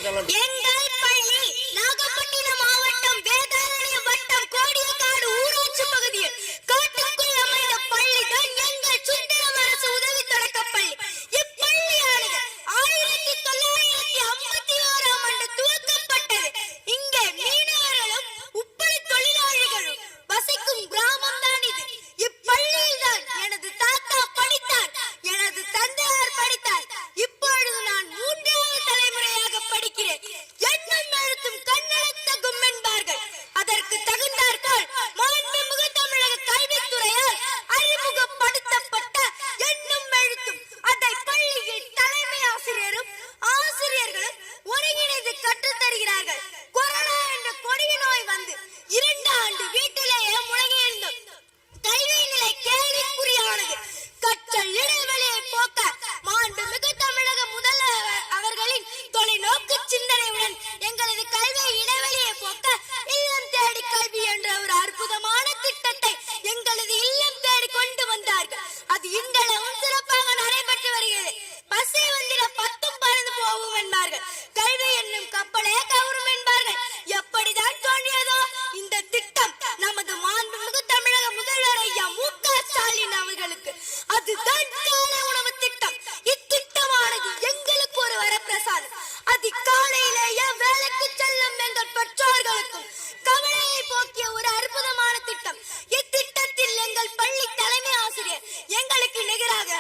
சொல்லணும். எங்கள் பள்ளி நாகப்பட்டினம் மாவட்டம் வேதாரண்யம் வட்டம் கோடியக்காடு ஊராட்சி பகுதியில் காட்டுக்குள் அமைந்த பள்ளிதான் எங்கள் சுந்தரம் அரசு உதவி தொடக்கப்பள்ளி. இப்பள்ளியானது 1951ஆம் ஆண்டு துவக்கப்பட்டது. இங்கே மீனவர்களும் உப்பள தொழிலாளிகளும் வசிக்கும் கிராமம் தான் இது. இப்பள்ளியில் தான் எனது தாத்தா படித்தார், எனது தந்தையார் படித்தார். இப்பொழுது நான் 3வது தலைமுறையாக படிக்கிறேன். எண்ணம் எழுத்தும் கண்ணெழுத்த கும்மென்பார்கள். அதற்கு தகுந்தார்கள் மாண்புமிகு தமிழக கல்வித்துறையால் அறிமுகப்படுத்தப்பட்ட எண்ணும் எழுத்தும் அதை பள்ளியில் தலைமை ஆசிரியரும் ஆசிரியர்களும் ஒருங்கிணைந்து கற்றுத் தருகிறார்கள். கொரோனா என்ற கொடிய நோய் வந்து 2 ஆண்டு வீட்டிலேயே முடங்கியிருந்தோம். கல்வி நிலை கேள்விக்குறியானது. கற்றல் இடைவெளியை போக்க மாண்புமிகு தமிழக முதல்வர் அவர்களின் தொலைநோக்கு சிந்தனையுடன் எங்களது கல்வி இடைவெளியை போக்க இல்லம் தேடி கல்வி என்ற ஒரு அற்புதமான திட்டத்தை எங்களது இல்லம் தேடி கொண்டு வந்தார்கள். அது இன்றளவும் சிறப்பாக நடைபெற்று வருகிறது. பஸ்ஸை வந்திட 10 பறந்து போகும் என்பார்கள். கல்வி என்னும் கப்பலே கவரும் என்பார்கள். எப்படிதான் தோன்றியதோ இந்த திட்டம் நமது மாண்புமிகு தமிழக முதல்வர் ஐயா மு.க. ஸ்டாலின் அவர்களுக்கு. அதுதான் காலை உணவு திட்டம். இத்திட்டமானது எங்களுக்கு ஒரு வரப்பிரசாதம். அதிகாலையிலேயே வேலைக்கு செல்லும் எங்கள் பெற்றோர்களுக்கும் கவலையை போக்கிய ஒரு அற்புதமான திட்டம். இத்திட்டத்தில் எங்கள் பள்ளி தலைமை ஆசிரியர் எங்களுக்கு நிகராக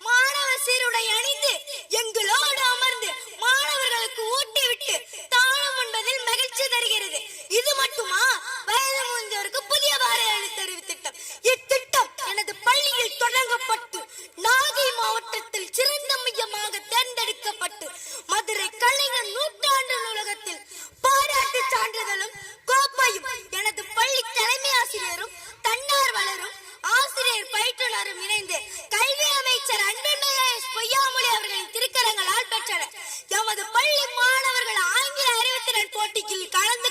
மாணவ சீருடை அணிந்து எங்களோடு அமர்ந்து மாணவர்களுக்கு ஊட்டிவிட்டு தானம் உண்பதில் மகிழ்ச்சி தருகிறது. இது மட்டுமா, வயது முதிர்ந்தோருக்கு புதிய பாரதி தெரிவு திட்டம். இத்திட்டம் எனது பள்ளியில் தொடங்கப்பட்டு நாகை மாவட்டத்தில் சிறந்த மையமாக தேர்ந்தெடுக்கப்பட்டு மதுரை கலைஞர் நூற்றாண்டு நூலகத்தில் பாராட்டு சான்றிதழும் கோப்பையும் எனது பள்ளி தலைமை ஆசிரியரும் தன்னார்வலரும் ஆசிரியர் பயிற்றுனரும் இணைந்து கல்வி அமைச்சர் அன்புமிகு பொய்யாமொழி அவர்களின் திருக்கரங்களால் பெற்றனர். எமது பள்ளி மாணவர்கள் ஆங்கில அறிவுத்திறன் போட்டியில் கலந்து